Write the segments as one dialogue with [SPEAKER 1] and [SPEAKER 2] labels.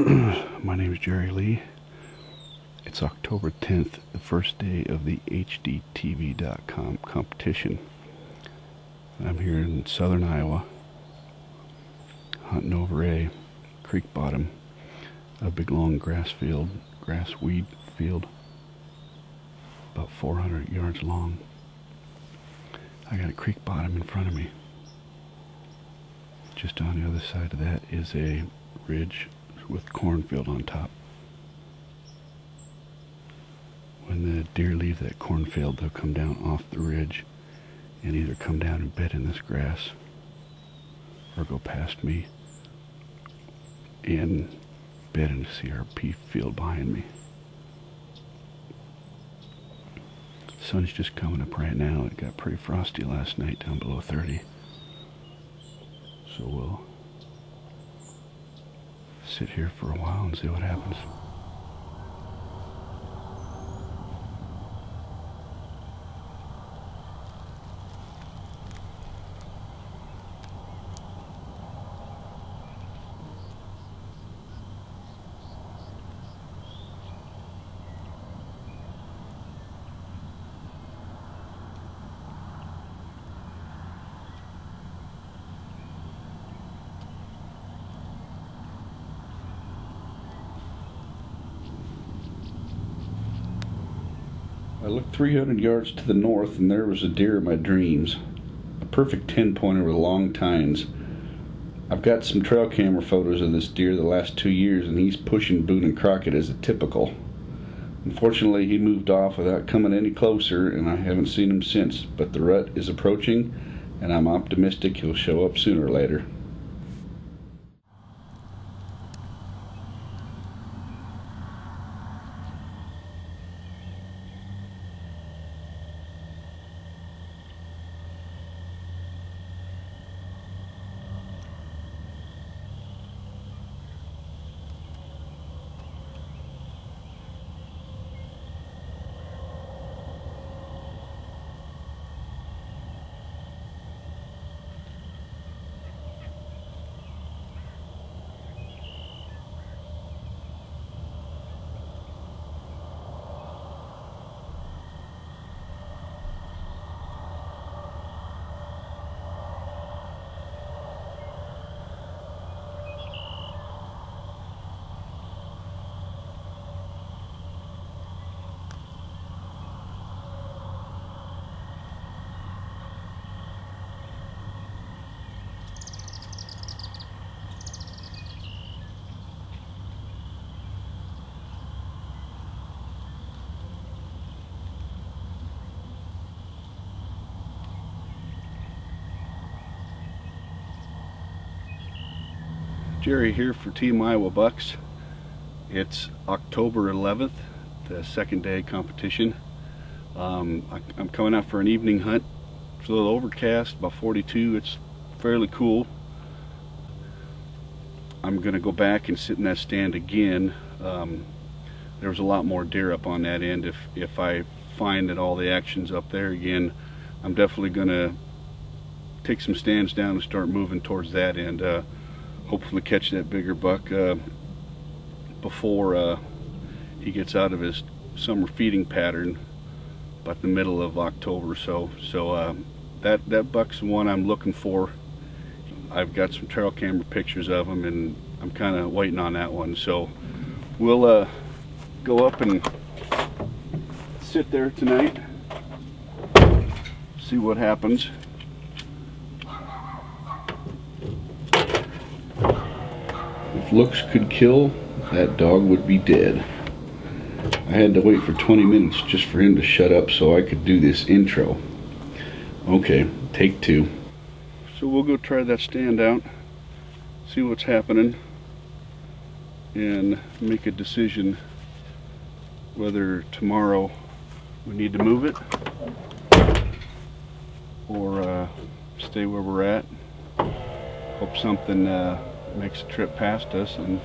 [SPEAKER 1] My name is Jerry Lee. It's October 10th, the first day of the HDTV.com competition. I'm here in southern Iowa, hunting over a creek bottom, a big long grass weed field, about 400 yards long. I got a creek bottom in front of me. Just on the other side of that is a ridge with cornfield on top. When the deer leave that cornfield, they'll come down off the ridge and either come down and bed in this grass or go past me and bed in the CRP field behind me. The sun's just coming up right now. It got pretty frosty last night, down below 30. So we'll sit here for a while and see what happens. I looked 300 yards to the north and there was a deer of my dreams. A perfect 10-pointer with long tines. I've got some trail camera photos of this deer the last 2 years and he's pushing Boone and Crockett as a typical. Unfortunately, he moved off without coming any closer and I haven't seen him since, but the rut is approaching and I'm optimistic he'll show up sooner or later. Jerry here for Team Iowabucks. It's October 11th, the second day competition. I'm coming out for an evening hunt. It's a little overcast, about 42. It's fairly cool. I'm going to go back and sit in that stand again. There was a lot more deer up on that end. If I find that all the action's up there again, I'm definitely going to take some stands down and start moving towards that end. Hopefully catch that bigger buck before he gets out of his summer feeding pattern about the middle of October. So that buck's the one I'm looking for. I've got some trail camera pictures of him and I'm kind of waiting on that one. So we'll go up and sit there tonight, see what happens. If looks could kill, that dog would be dead. I had to wait for 20 minutes just for him to shut up so I could do this intro. Okay, take two. So we'll go try that stand out, see what's happening, and make a decision whether tomorrow we need to move it or stay where we're at. Hope something makes a trip past us and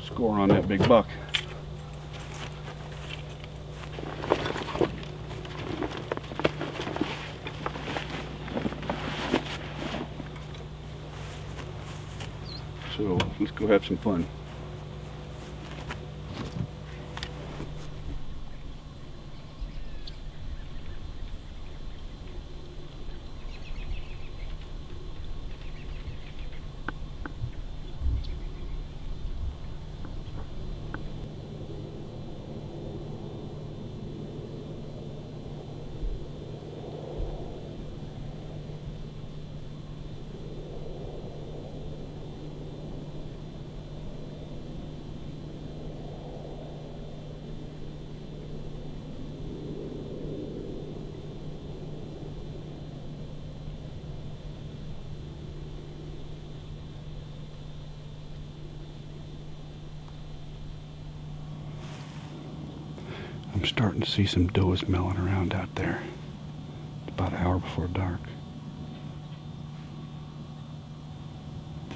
[SPEAKER 1] score on that big buck. So let's go have some fun. I'm starting to see some does milling around out there. It's about an hour before dark.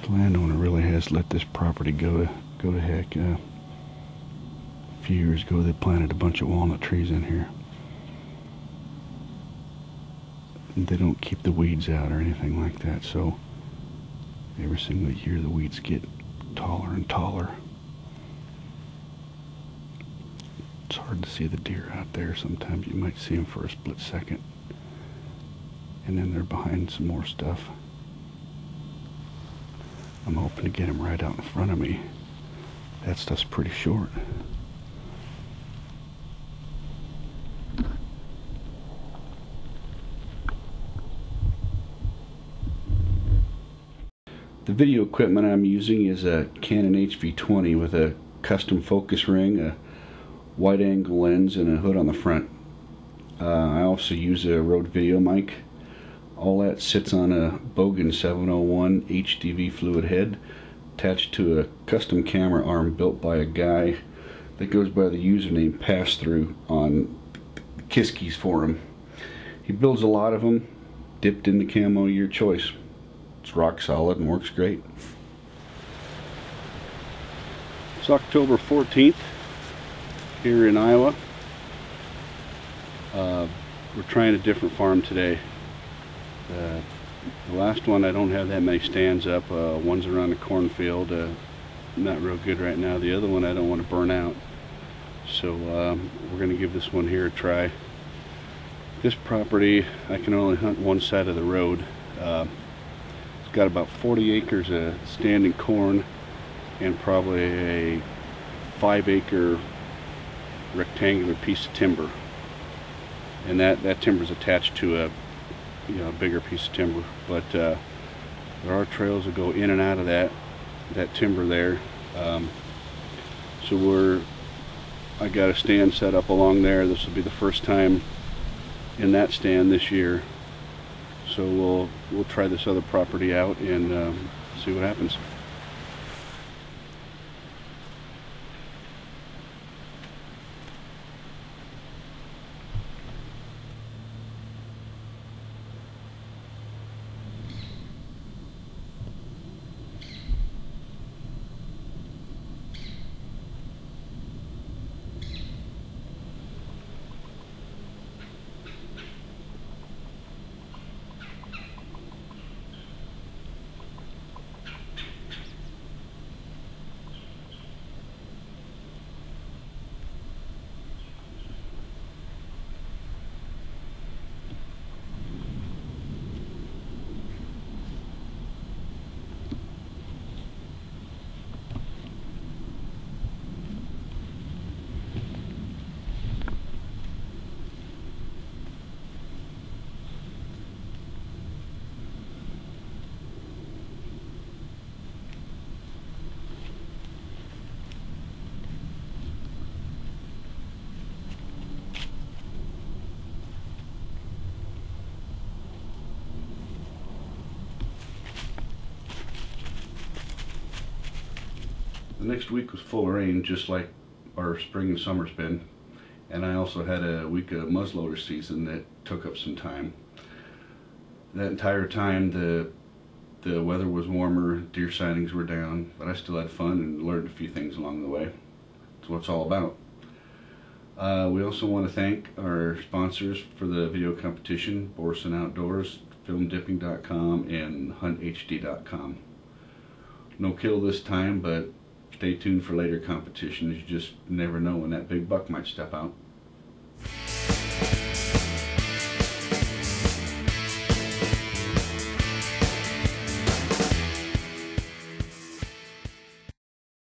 [SPEAKER 1] The landowner really has let this property go to heck. A few years ago they planted a bunch of walnut trees in here. And they don't keep the weeds out or anything like that, so every single year the weeds get taller and taller. It's hard to see the deer out there. Sometimes you might see them for a split second, and then they're behind some more stuff. I'm hoping to get them right out in front of me. That stuff's pretty short. The video equipment I'm using is a Canon HV20 with a custom focus ring, a wide angle lens, and a hood on the front. I also use a Rode video mic. All that sits on a Bogan 701 HDV fluid head attached to a custom camera arm built by a guy that goes by the username Pass-Through on Kiski's forum. He builds a lot of them, dipped in the camo, your choice. It's rock solid and works great. It's October 14th here in Iowa. We're trying a different farm today. The last one I don't have that many stands up. One's around the cornfield, not real good right now. The other one I don't want to burn out. So we're going to give this one here a try. This property, I can only hunt one side of the road. It's got about 40 acres of standing corn and probably a 5-acre rectangular piece of timber. And that timber's attached to a bigger piece of timber, but there are trails that go in and out of that timber there. So I got a stand set up along there. This will be the first time in that stand this year. So we'll try this other property out and see what happens. The next week was full of rain, just like our spring and summer's been, and I also had a week of muzzleloader season that took up some time. That entire time the weather was warmer, deer sightings were down, but I still had fun and learned a few things along the way. That's what it's all about. We also want to thank our sponsors for the video competition: Borson Outdoors, FilmDipping.com, and HuntHD.com. No kill this time, but stay tuned for later competitions. You just never know when that big buck might step out.